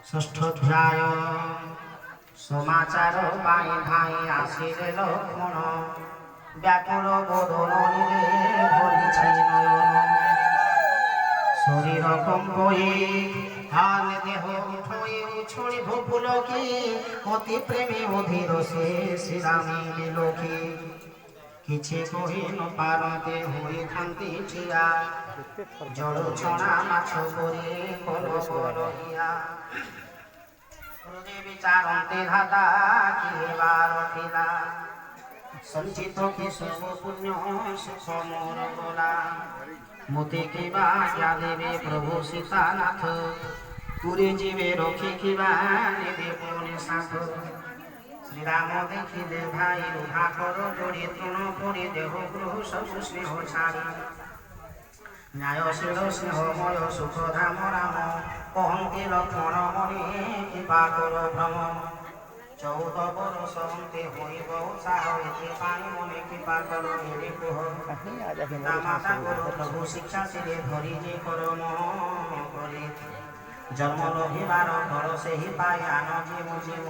षष्ठोध्याय समाचार पाई भाई आसिले लक्ष्मण व्याकुल बोधन भरिछि नयन शरीर कम्पये हाल देह उठोई उछड़ी भूपुलकी अति प्रेमी अधीर से श्रीरामी बिलोकी किछि कहि न पारते होई थांती ठिया जड़ छणा माछ परि कल बरहिया हृदय विचारते धाता किए बार थिला संचित कि सब पुण्य सुख मोर गला मोते कि बाज्ञा देवे प्रभु सीतानाथ পুরী জীবে রক্ষিবা নিধি পুনি সাধু শ্রীরাম দেখিলে ভাই রুহা কর জড়ি তৃণ পরি দেহ গ্রহ সবু স্নেহ ছাড়ি ন্যায়শীল স্নেহময় সুখ ধাম রাম কহন্তি লক্ষ্মণ মণি কৃপা কর ভ্রম 14 বরষ অন্তে হইব উৎসাহ এতে পানি মনে কৃপা কর এরে কুহ পিতা মাতা কর প্রভু শিক্ষা শিরে ধরি যে করম করে জন্ম লভিবার ঘর সেই পায় আন জীব জীব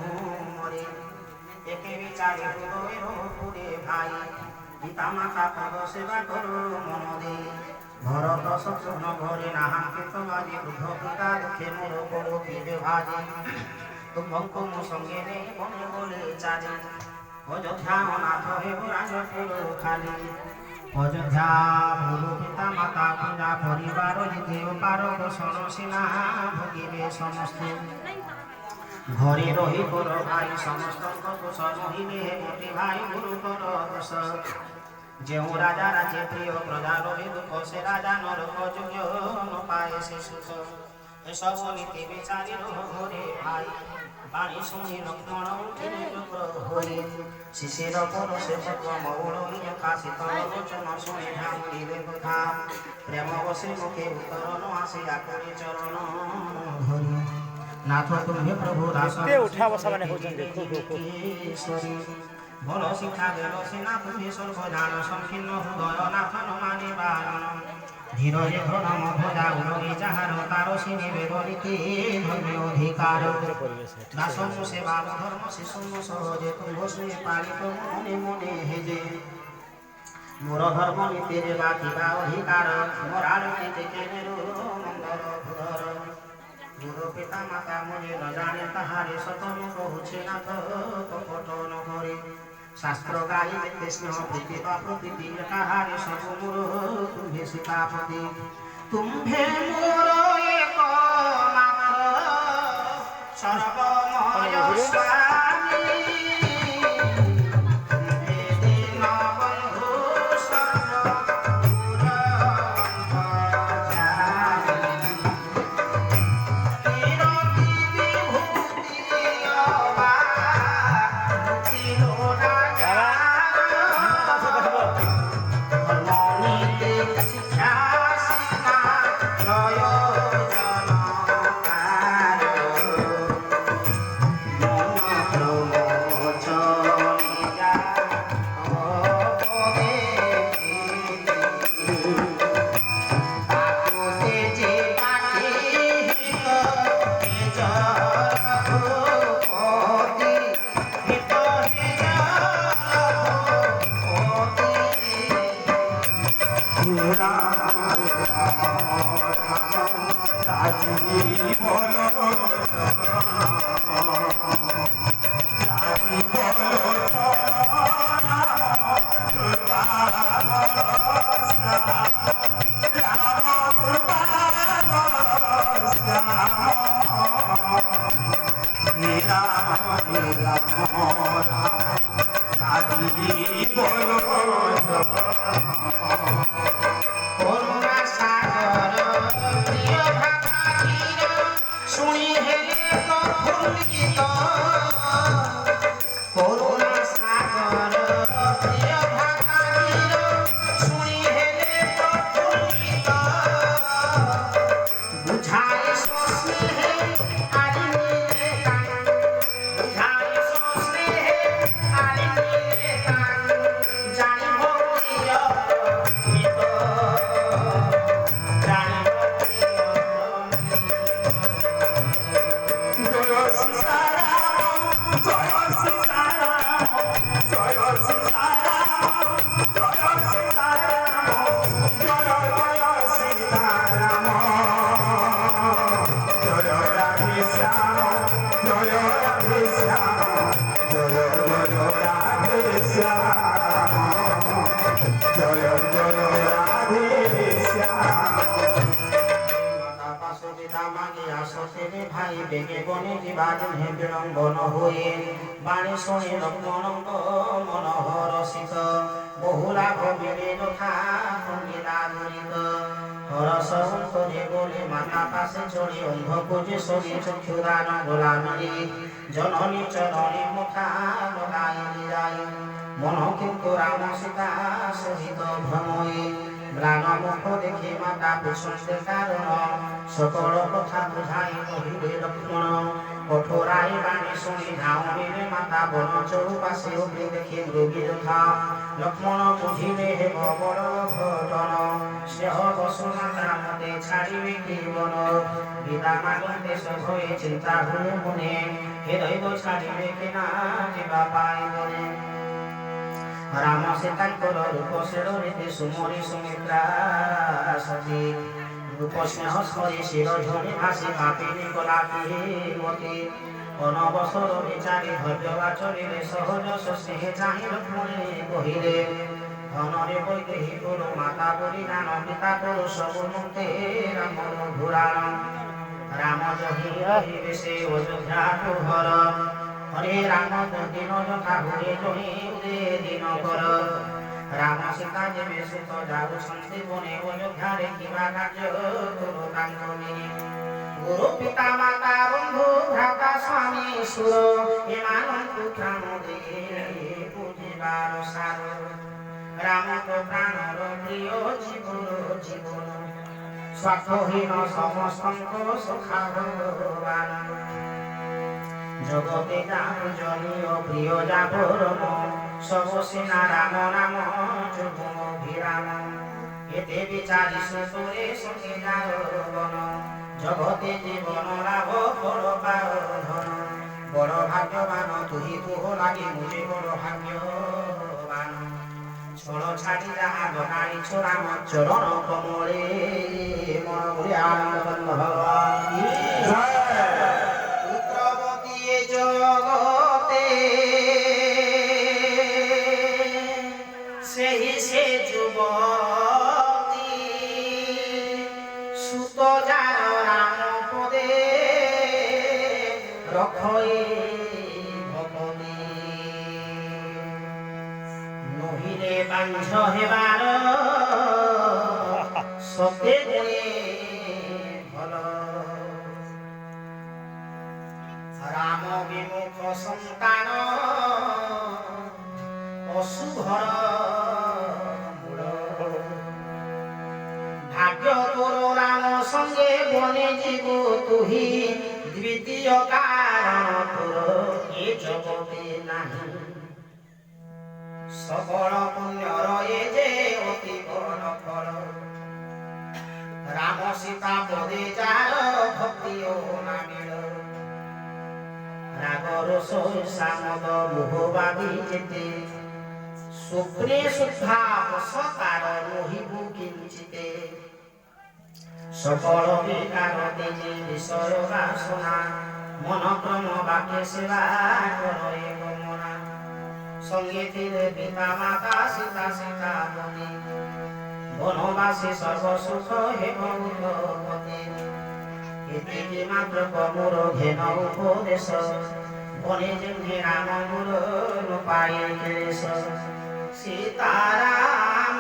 মরে একে বিচারে হৃদয়ের পুরে ভাই পিতা মাতা পদ সেবা কর মন দে ভরত শত্রুঘ্ন ঘরে নাহাঙ্কিত বাজে বুদ্ধ পিতা দুঃখে মোর বড় পিবে ভাজে তুমঙ্কুম সঙ্গে নেই বনে বলে চারি অযোধ্যা অনাথ হেব রাজপুর খালি অযোধ্যা গুরু পিতা মাতা পূজা পরিবার দ্বিতীয় পার দোষণ সিনা ভোগিবে সমস্ত ঘরে রহি কর ভাই সমস্ত দোষ মহিলে মোটি ভাই গুরুতর দোষ ଯେଉଁ ରାଜା ରାଜେ ପ୍ରିୟ ପ୍ରଜା ରହି ଦୁଃଖ ସେ ରାଜା ନରକ ଯୋଗ୍ୟ ନ ପାଏ ସେ ସୁଖ ଏସବୁ ନୀତି ବିଚାରି ଘରେ ଭାଇ ବାଣୀ ଶୁଣି ଲକ୍ଷ୍ମଣ ଉଠିଲେ ଯୋଗ ହୋଇ ଶିଶିର ପର ସେ ପଦ୍ମ ମଉଳ ଲେଖା ଶୀତଳ ଲୋଚନ ଶୁଣି ଢାଙ୍କିଲେ କଥା ପ୍ରେମ ବସେ ମୁଖେ ଉତ୍ତର ନ ଆସି ଆକୁଳି ଚରଣ ଧରି ନାଥ ତୁମ୍ଭେ ପ୍ରଭୁ ଦାସ ଉଠା ବସା ମାନେ ହଉଛନ୍ତି ଭଲ ଶିକ୍ଷା ଦେଲ ସିନା ତୁମେ ସର୍ବ ଜାଣ ସଂକୀର୍ଣ୍ଣ ହୃଦୟ ନାଥ ନ ମାନି ବାରଣ ଧୀରରେ ଧନ ମଧଜା ଉଲଗି ଯାହାର ତାର ସିନେ ବେଦ ନୀତି ଧର୍ମେ ଅଧିକାର ଦାସ ମୁଁ ସେବା ଧର୍ମ ଶିଶୁ ସହଜେ ତୁମ୍ଭ ସ୍ନେହ ପାଳିତ ମନେ ମନେ ହେଜେ ମୋର ଧର୍ମ ନୀତିରେ ବାକିବା ଅଧିକାର ମୋରାଳ ନୀତି କେନେରୁ ମନ୍ଦର ଭୂଧର ଗୁରୁ ପିତା ମାତା ମୁନି ନ ଜାଣେ ତାହାରେ ସତ ମୁଁ କହୁଛି ନାଥ କପଟ ନ କରି শাস্ত্র গাই যেতে স্নেহ প্রীতি বা প্রকৃতি কাহারে সবু মোর তুম্ভে সীতাপতি তুম্ভে মোর এক মাত্র সর্বময় স্বামী তুম্ভে দীন বন্ধু সর্বপুর অন্তর্যামী কিরতি বিভূতি অবা বাণী শুনি লক্ষ্মণঙ্গ মনোহর শীত বহুলা ভবিরে যথা ভঙ্গিলা ধরিত অন্তরে বলে মাতা পাশে চড়ে অন্ধ যে সঙ্গে চক্ষুদান গোলামি জননী চরণে মুখা লগাই যায় মন কিন্তু রাম সীতা সহিত ভ্রময়ে ম্লান মুখ দেখে মাতা পুষ্পে কারণ সকল কথা বুঝাই কহিলে লক্ষ্মণ কঠোরাই বাণী শুনি ধাউনিরে মাতা বন চৌপাশে অগ্নি দেখে মৃগী যথা লক্ষ্মণ বুঝিলে হেব বড় ঘটন স্নেহ বসু মাতা মতে ছাড়িবে কি বন বিদান দেশ হয়ে চিন্তা হয়ে মনে হে দৈব ছাড়িবে কিনা ଯିବା পাই বনে রাম সীতাঙ্কর রূপ শিরোরে সুমরি সুমিত্রা সতী রূপ স্নেহ স্মরি শির ধ্বনি ভাসি মাপিনি গোলাপী মতি অনবসর বিচারি ধৈর্যবাচরিলে সহজ স্নেহে চাহি লক্ষ্মণে কহিলে ধনরে বৈদেহী গুরু মাতা বলিদান পিতা করু সবু মুক্তে রামর ঘুরাণ রাম জহি রহিবে সে অযোধ্যা ঘর হরে রাম দিন যথা ঘুরে জহি উদে দিন কর রাম সীতা যেবে সুত যাউଛନ୍ତି বনে অযোধ্যারে কিবা কার্য গুরু কাঙ্গনে গুরু পিতা মাতা বন্ধু ভ্রাতা স্বামী সুর এମାନଙ୍କୁ প্রাণ দিয়ে বুঝিবার সার রাম তো প্রাণর প্রিয় জীবন স্বার্থহীন সমস্তଙ୍କ সখা ভগবান জগতে যার জনীয় প্রিয় যাবরম সব সেনা রাম নাম যুগম অভিরাম এতে বিচারি সুতরে সঙ্গে যার বন জগতে জীবন লাভ বড় পাও ধন বড় ভাগ্যবান তুহি তুহ লাগে মুঝে বড় ভাগ্যবান ছোড় ছাড়ি যাহা বনাই ছোড়াম চরণ কমলে মন বলে আনন্দ ভগবান পুত্রবতী জগতে সেই সে যুবতী সুত যার রাম পদে রক্ষয়ে ভগবতী নহিলে বাঞ্ছ হেবার সতে গুণে ভাল রাম বিমুখ সন্তান অশুভর মূল ভাগ্য তোর রাম সঙ্গে বনে জীব তুহি দ্বিতীয় কারণ তোর এ জগতে নাহি সকল পুণ্যর এ যে অতি বড় ফল রাম সীতা পদে যার ভক্তি ও নামিল রাগ রস সামদ মোহবাদী যেতে স্বপ্নে সুদ্ধা বসতার রহিবু কিঞ্চিতে সকল বিকার তেজে বিষয় বাসনা মনক্রম বাক্যে সেবা করে গমনা সঙ্গে তীরে পিতা মাতা সীতা সীতা বনে বনবাসী সর্বসুখ হে ভগবতী এতে মাত্র কমুর ঘেন উপদেশ বনে যেমনি রাম গুরু পায়ে ক্লেশ সীতারাম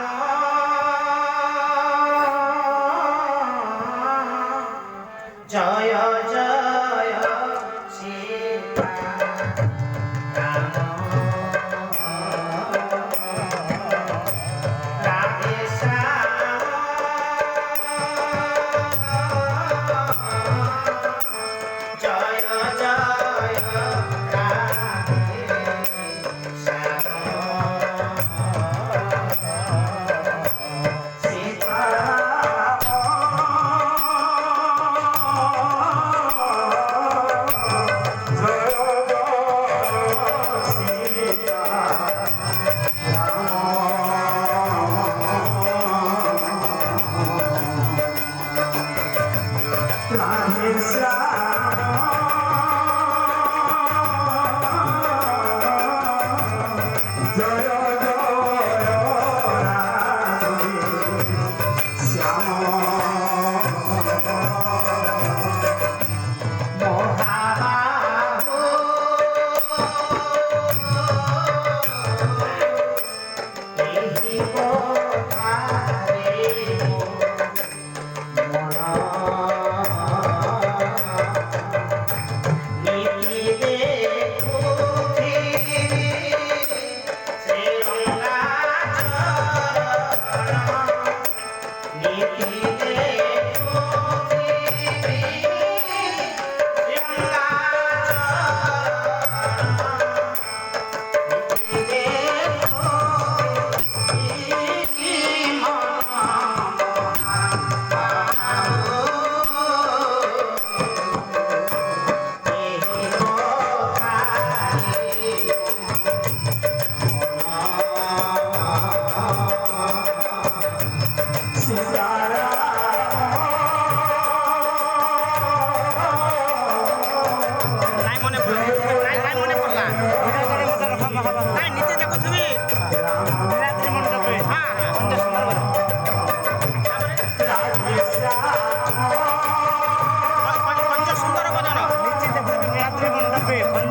জয় জয় সীতা রাম রাধে শ্যাম জয় জয় রাধে শ্যাম জয়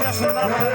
ନିଜ ସୁନ୍ଦର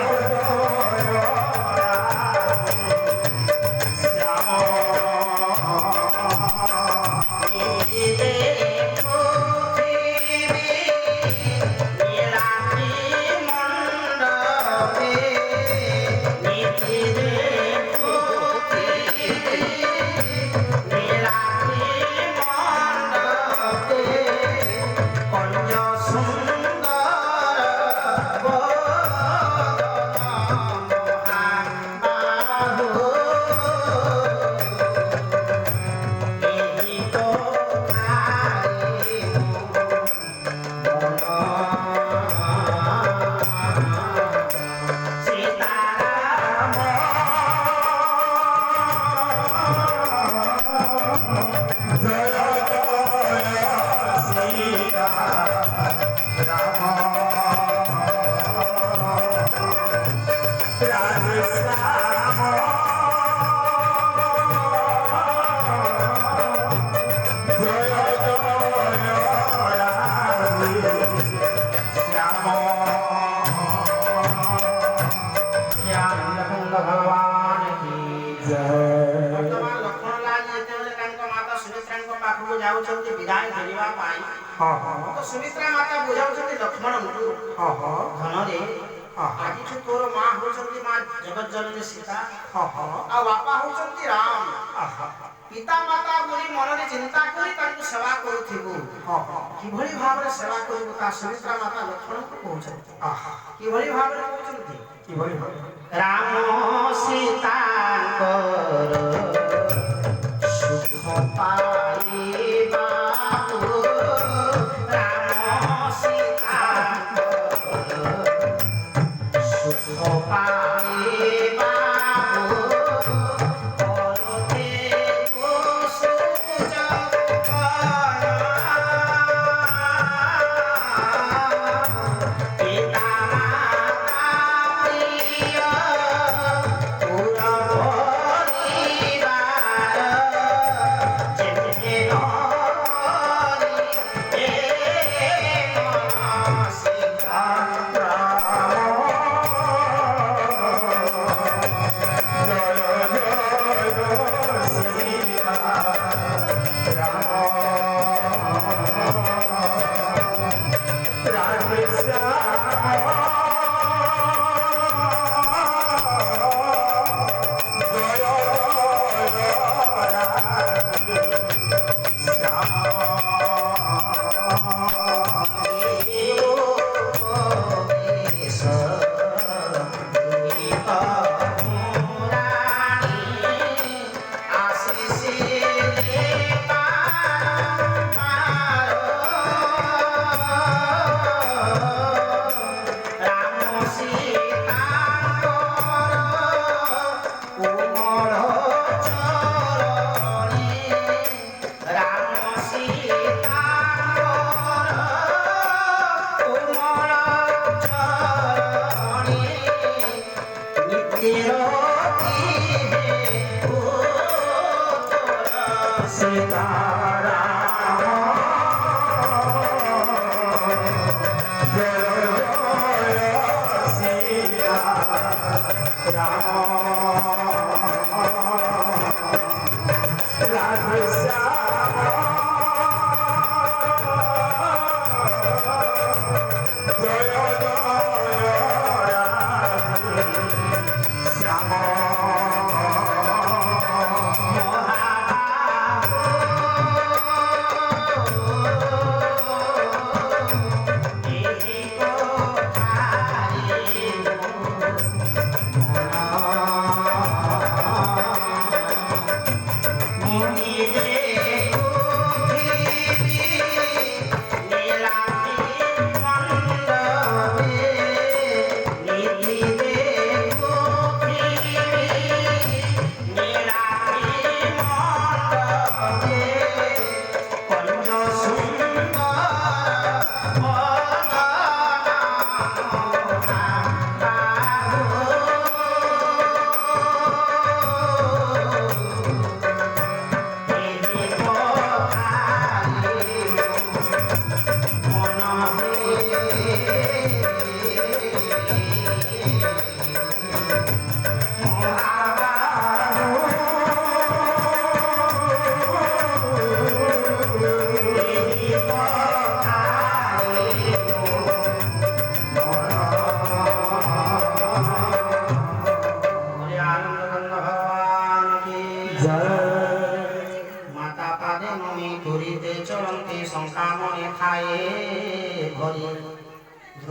जाऊँगी विदाय देवा पाई तो सुमित्रा माता बुझाउछन्ती लक्ष्मणଙ୍କୁ धनरे आजि तोर माँ होछन्ती माँ जगत जननी सीता आ बापा होछन्ती राम पिता माता बोली मनरे चिंता करी तांको सेवा करूथिबु किभଳି भाबरे सेवा करू ता सुमित्रा माता लक्ष्मणଙ୍କୁ कहउछन्ती किभଳି भाबरे कहउछन्ती किभଳି राम सीता सुख पाइबा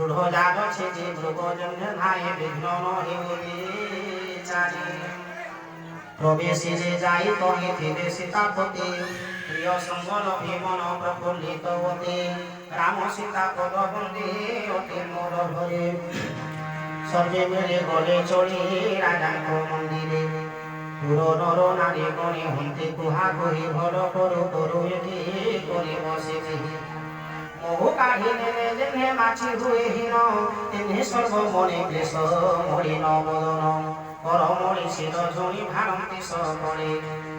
দৃঢ় যাচ্ছে যে মৃগজন্য ধায় বিঘ্ন নহে চারি প্রবেশিলে যাই কহিলে সীতাপতি প্রিয় সঙ্গল ভীমন প্রফুল্লিত অতি রাম সীতা পদ বন্দে অতি মোর ভরে সর্বে মিলে গলে চলি রাজাঙ্ক মন্দিরে পুর নর নারী গণে হন্তে কুহা কহি ভল করু করু এটি করে বসে মোহ কাঢ়ি নেলে যেনে মাছি হুয়ে হীন তেনে সর্ব মনে ক্লেশ মলিন বদন করমণি শির ঝুড়ি ভারন্তি সকলে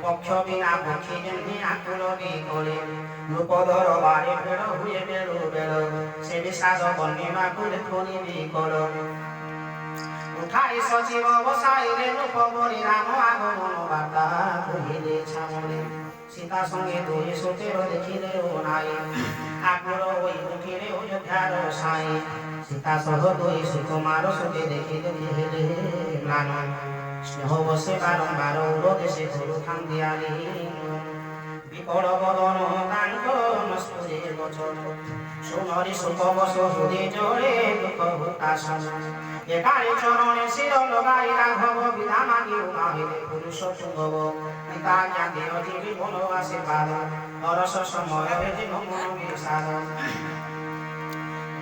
পক্ষ বিনা পক্ষী যেমনি আকুল বিকলে রূপধর বারে বেড় হুয়ে বেড়ু বেড় সে বিষাদ বন্যা কুলে ধ্বনি বিকল উঠাই সচিব বসাইলে রূপবরী রাম আগমন বার্তা কহিলে ছামলে সীতা সঙ্গে দুই সুতের দেখিলেও নাই আকুল হই উঠিলে অযোধ্যার সাই সীতা সহ দুই সুকুমার সুখে দেখিলে হেলে ম্লান স্নেহ বসে বারম্বার উরদেশে গুরু থান দিয়ালি বিকল বদন তাঙ্ক নস্পুরে বচন সুনরি সুখ বস হৃদে জোরে দুঃখ হুতাশন একারে চরণে শির লগাই রাঘব বিধা মাগি উমাহিলে পুরুষ তুঙ্গব পিতা জ্ঞানে অজীবী বনবাসে পাদ নরস সময় ভেজি মন বিষাদ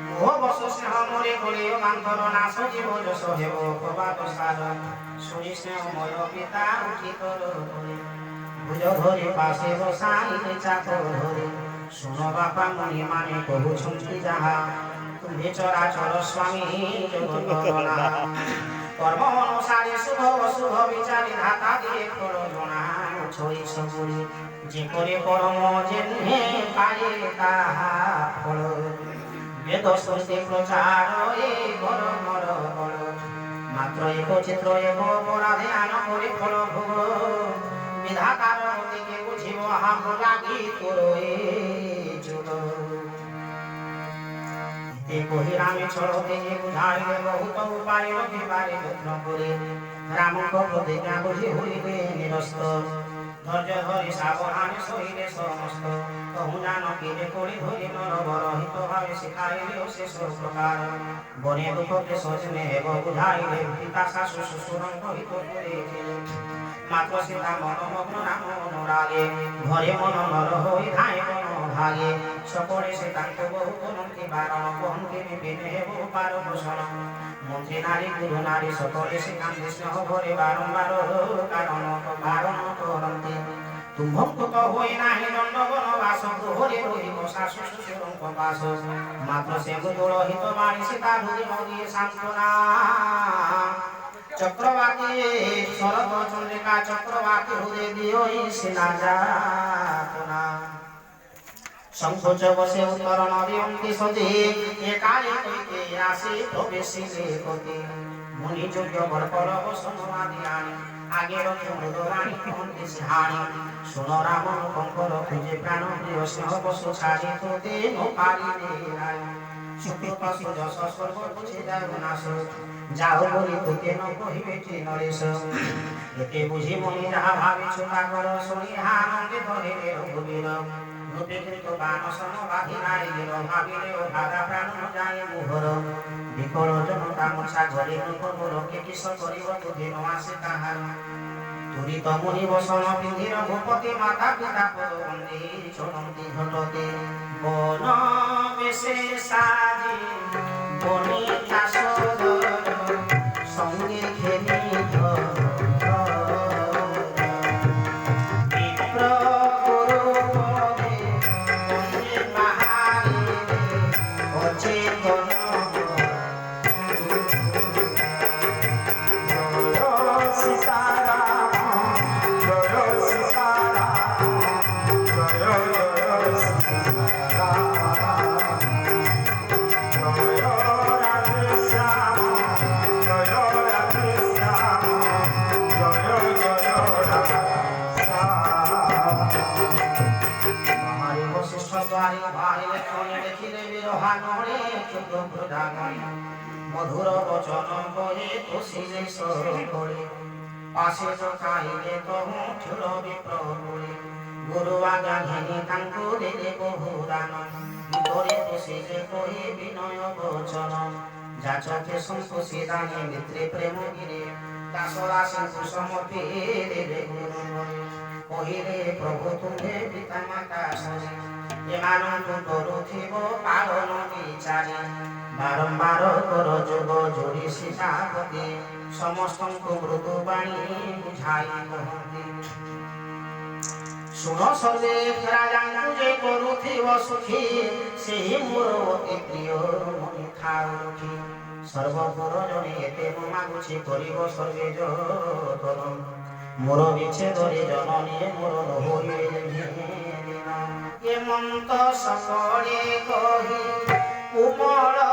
মোহ বস স্নেহ মরে গলে বান্ধর নাশ জীব যশ হেব প্রভাত সার শুনি স্নেহময় পিতা উঠি কর ভুজ ধরে পাশে বসাইলে চাকর ধরে শুনো বাপা মনি মানে কহুছন্তি যাহা তুমি চরাচর স্বামী জগৎ কর্ম অনুসারে শুভ অশুভ বিচারে ধাতা দিয়ে করো জনা ছই সবুরি যে করে পরম জেনে পারে তাহা ফল বেদ শ্রুতি প্রচার এ বড় বড় বড় মাত্র এক চিত্র এক অপরাধে আন করে ফল ভোগ বিধাতার মতিকে বুঝিব হাম লাগি তোর এ যুগ কহি রামে ছড়তে বুঝাইলে বহুত উপায় লভিবারে যত্ন করে রামଙ୍କ প্রতিজ্ঞা বুঝি হইবে নিরস্ত ধৈর্য ধরি সাবধানে সহিলে সমস্ত কহু জানকীরে করি ধরি নরবর হিত ভাবে শিখাইলেও শেষ প্রকার বনে দুঃখ ক্লেশ স্নেহ বুঝাইলে পিতা শাশু শ্বশুরঙ্ক হিত করে মাত্র সীতা মনোমগ্ন রাম অনুরাগে ঘরে মন নর হই ধায় বন ভাগে সকলে সে তাঙ্ক বহু মন্ত্রী বারণ বহন্তি বিপিনে হেব পার ভূষণ মন্ত্রী নারী গুরু নারী সকলে সে কান্দি স্নেহ ভরে বারম্বার কারণ বারণ করন্তি তুম্ভঙ্কুত হই নাহি দণ্ড বনবাস গৃহরে রহিব শাশু শ্বশুরঙ্ক বাস মাত্র সে মৃদুল হিত বাণী সীতা হৃদি মগিয়ে সান্ত্বনা চক্রবাকী শরৎ চন্দ্রিকা চক্রবাকী হৃদে দিও সিনা যাতনা সংকোচ বসে উত্তরণ দিয়ন্তি সতী এ কালে কইতে আসি প্রবেশিলে গতি মুনি যোগ্য বরপর বসমাদি আনি আগে রক্ষে মৃদরাণী কহন্তি সিহানি শুনো রাম কঙ্কর খুঁজে প্রাণ প্রিয় স্নেহ বসু ছাড়ি তোতে নো পারিলে নাই শুক্রপা সুযশ স্বর্গ বুঝে যায় নাশ যাও বলি তোকে ন কহিবে নরেশ এতে বুঝি মনি যাহা ভাবিছু তাকর শুনি আনন্দে ধরে রঘুবীর রূপে কৃত বানসন বাধি নাই গেল ভাবিলে ও ভাগা প্রাণ যায় মুহর বিকল জনতা মশা ঘরে নূপমূলকে কিস করিব তুধে ন আসে তাহার তুরিত মুনি বসন পিন্ধি রঘুপতি মাতা পিতা পদ বন্দে চরন্তি ঘটতে বন বেশে সাজি বনিতা সদর সঙ্গে খেলি মধুর বচন কহে খুশিলে সর করে পাশে চকাইলে তহু চুল বিপ্র করে গুরু আজ্ঞা ঘেনি তাঙ্কু দেলে বহু দান ভিতরে বসে যে কহি বিনয় বচন যাচকে সন্তোষী দানে মিত্রে প্রেম গিরে দাসরা সিন্ধু সমপীরে গুরু কহিরে প্রভু তুমে পিতা মাতা শনি এମାନଙ୍କୁ କରୁଥିବ ପାଳନ ବିଚାରି ବାରମ୍ବାର କର ଯୋଗ ଯୋଡ଼ି ସୀତାପତି ସମସ୍ତଙ୍କୁ ମୃଦୁ ବାଣୀ ବୁଝାଇ କହନ୍ତି ଶୁଣ ସର୍ବେ ରାଜାଙ୍କୁ ଯେ କରୁଥିବ ସୁଖୀ ସେହି ମୋର ଅତି ପ୍ରିୟ ମଣି ଥାଉ ରଖି ସର୍ବପୁର ଜଣେ ଏତେ ମାଗୁଛି କରିବ ସର୍ବେ ଜଗତ ମୋର ବିଚ୍ଛେଦରେ ଜନନୀ ମୋର ହୋଇବେ ଏ ମନ୍ତ ସକଳେ କହି ଉମଳ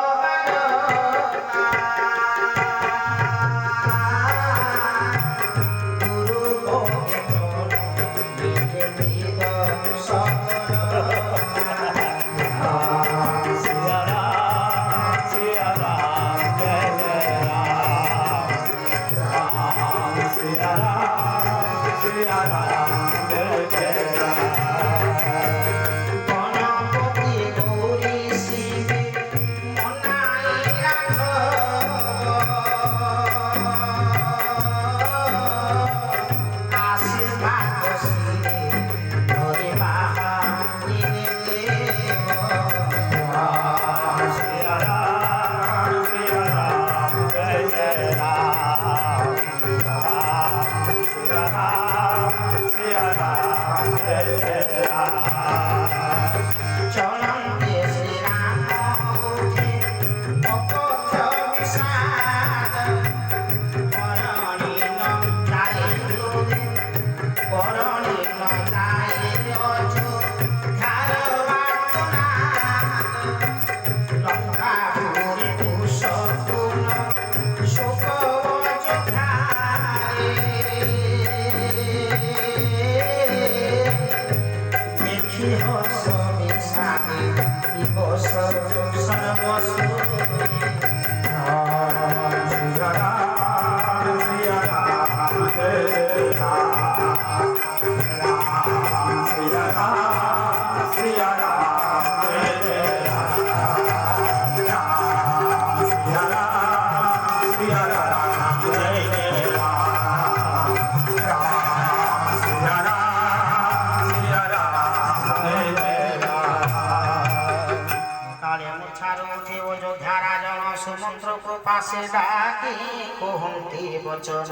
পাশে ডাকি কহন্তি বচন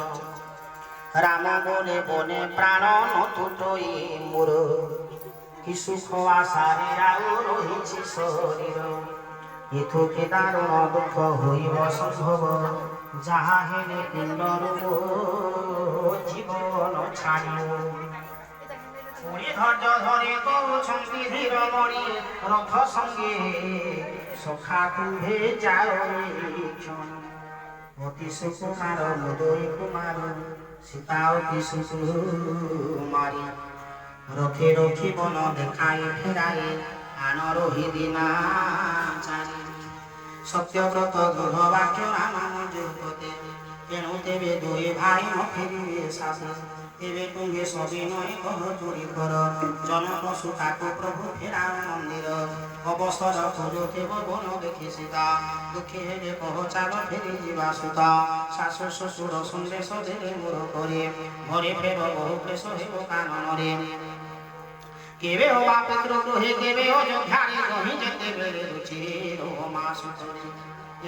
রাম বনে বনে প্রাণ নতুটই মোর কি সুখ আশারে আউ রহিছি শরীর এথু কি দারুণ দুঃখ হইব সম্ভব যাহা হেলে পিণ্ডর জীবন ছাড়িব পুরী ধৈর্য ধরে করুছন্তি ধীর মণি রথ সঙ্গে সখা কুম্ভে যাও অতি সুকুমার মুদয় কুমার সীতা অতি সুকুমারী রথে রথি বন দেখাই ফেরাই আন রহি দিনা চারি সত্যব্রত গৃহ বাক্য রাম যুগতে তেণু তেবে দুই ভাই ন ফেরিবে শাসে তেবে তুমি সবিনয় কহ চুরি কর জনক সুতাকু প্রভু ফেরাও মন্দির অবসর খোঁজুথিব বন দেখি সীতা দুঃখে হেলে কহ চাল ফেরি ଯିବା সুতা শাশু শ্বশুর সন্দেশ দেলে মোর করে ঘরে ফের বহু ক্লেশ হেব কাননে কেবে হবা পিতৃগৃহে কেবে অযোধ্যারে রহি যেতে বেড়ে রুচির মাস করে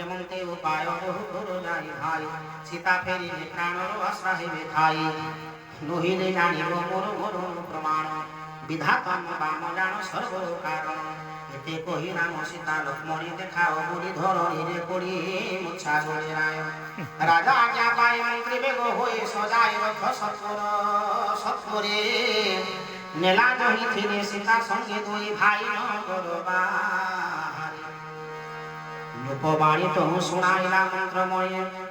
এমনতে উপায় বহু ঘোর যাই ভাই সীতা ফেরিলে প্রাণর আশা হেবে ঠাই নহিলে জানিব মোর মরণ প্রমাণ বিধাতা বাম জাণ সর্ব কারণ এতে কহি রাম সীতা লক্ষ্মণী দেখাও বলি ধরণীরে পড়ি মুছা গড়ে রায় রাজা আজ্ঞা পায় মন্ত্রী বেগ হয়ে সজায় রথ সৎকরে নেলা জহিথিলে সীতা সঙ্গে দুই ভাই নগর বাহারে লোকবাণী তহু শুনাইলা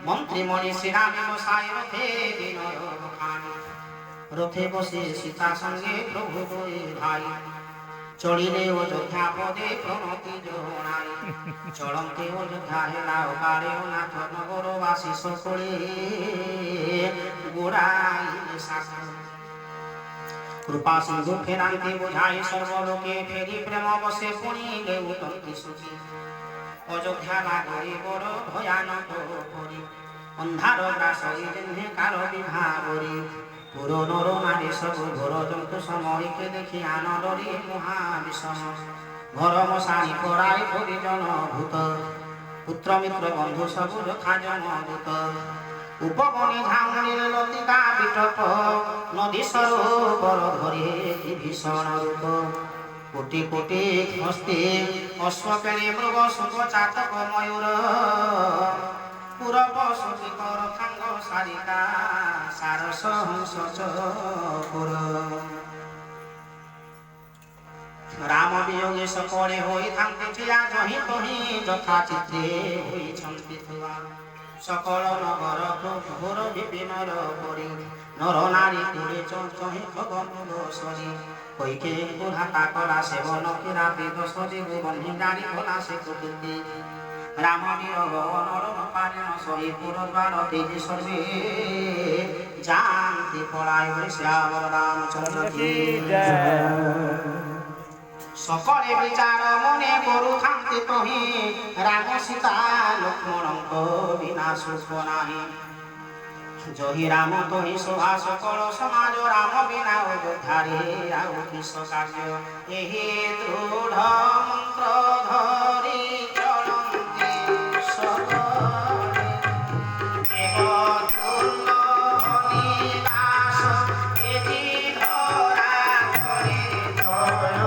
মন্ত্রীমণি শ্রীরাম বসায় রথে বিনয় খানি রথে বসে সীতা সঙ্গে প্রভু দুই ভাই চড়িলে অযোধ্যা পদে প্রণতি জনাই চলন্তে অযোধ্যা হেলা কারে নাথ নগরবাসী সকলে গোড়াইলে শাসন कृपा सिंधु फेरांति बुझाई सर्वलोके फेरी प्रेम बसे पुणी देउतंति सुखी अयोध्या नागरी बड़ भयानक परी अंधार ग्रासई जेन्हे कार विभावरी पुर नर नारी सब घोर जंतु समयके देखि आनंदरी महाविषम घर मशाणी पराई परिजन भूत पुत्र मित्र बंधु सब যথা জনদূত उपबनी झामुनी लतिका बिटप नदी सरोवर धरे भीषण रूप कोटि कोटि हस्ती अश्वकेणी मृग शुभ चातक मयूर पूरब सुचिकर थांग सारिका सारस हंस चकोर राम वियोगे सकले होई थांते छिया जहि तहि यथा चित्रे होई छंति थुआ सकल नगर घोर विपिनर परी नर नारी कुले चही खगमृग सरी कैके बुढ़ा काकला सेवन किरा विदस दिगु बन्ही नारी भला से कुटुंबी राम वियोग नर पारण सही पुर द्वार तेजी सर्वे जानती पलाय श्याम रामचंद्र की सकले विचार मने करु थांते तहि राम सीता लक्ष्मण बिना सुख नाही जहि राम तहि शोभा सकल समाज राम बिना उद्धारे आउ किस कार्य एहि दृढ़ मंत्र धरि चलन्ति सकले देव दुर्लभ निवास एति धरा करे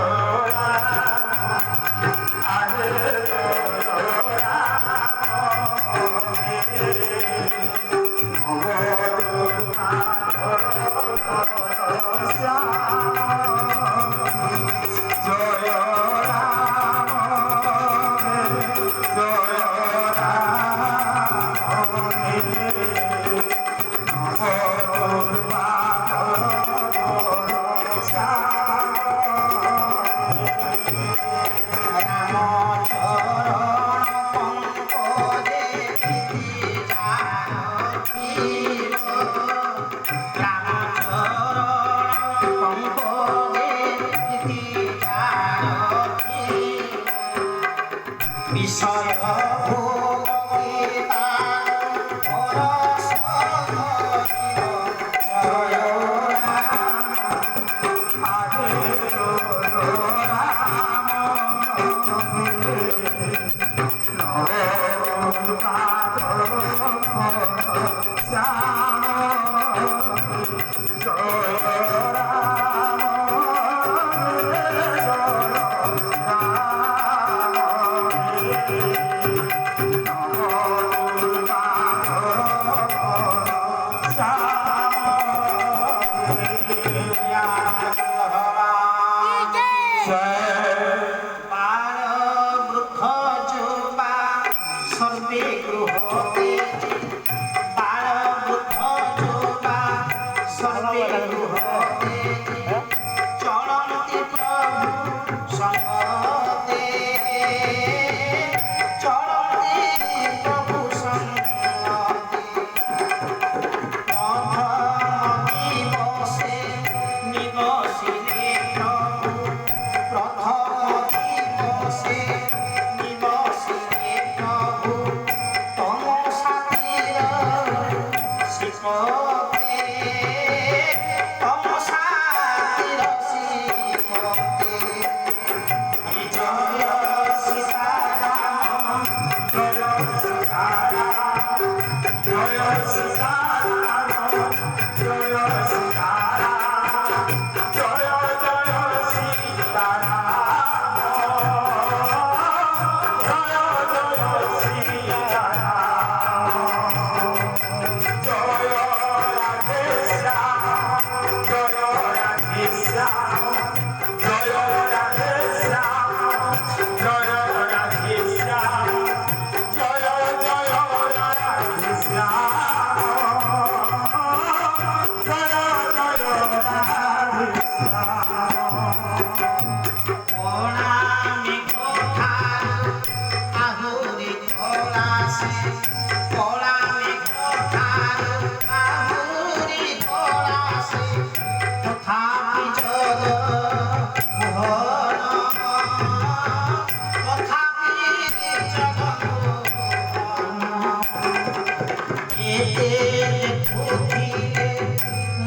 ଯେତେ ଦେଖୁଥିଲେ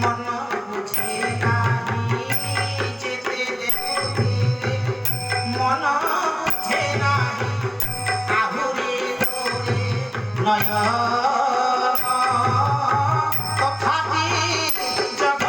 ମନ ବୁଝେ ନାହିଁ ଯେତେ ଦେଖୁଥିଲେ ମନ ବୁଝେ ନାହିଁ ଆହୁରି ଦୂରେ ନୟନ ତଥାପି ଜଗ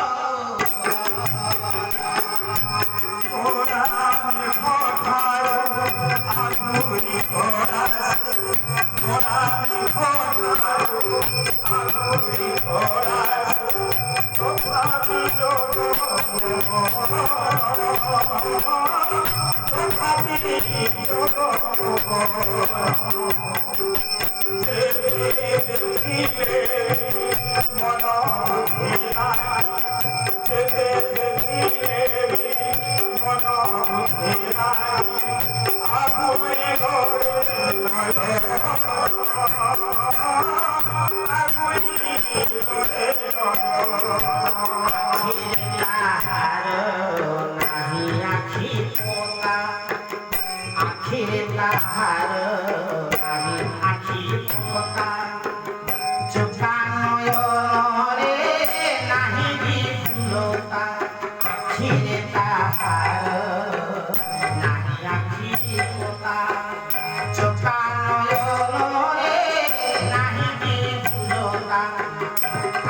আখিরে তাহার নাহি আখি পোতা চোখা নয়নে নাহি বিফুলতা আখিরে তাহার নাহি আখি পোতা চোখা নয়নে নাহি বিফুলতা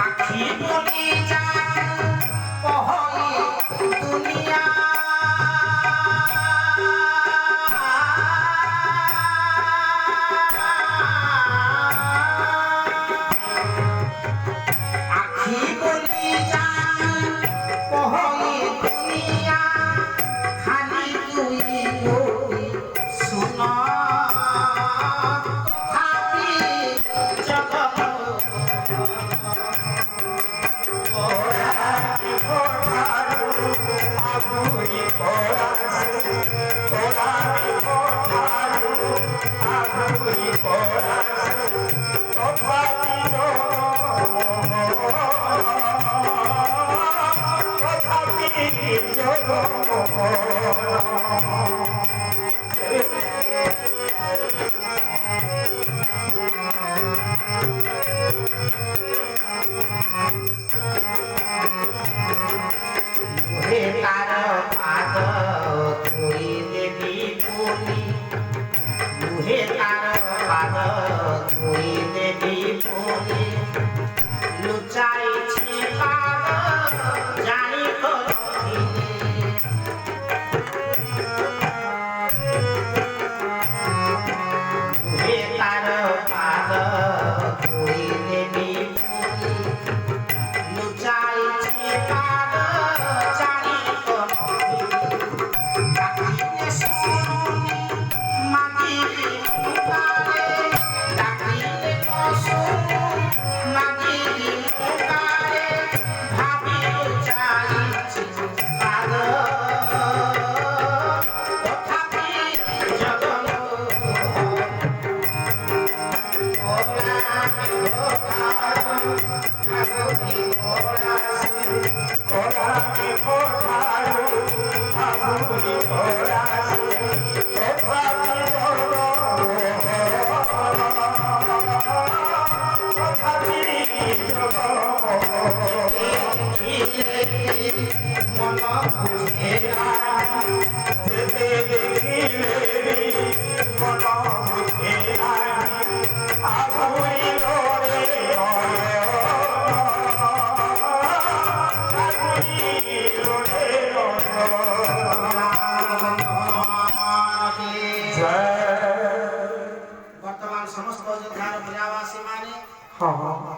আখি বলি যায় পহই দুনিয়া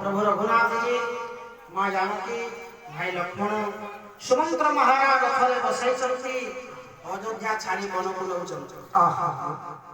प्रभु रघुनाथ जी माँ जानकी भाई लक्ष्मण सुमंत्र महाराज रथरे बसई अयोध्या छाड़ी बनकु नौचंती।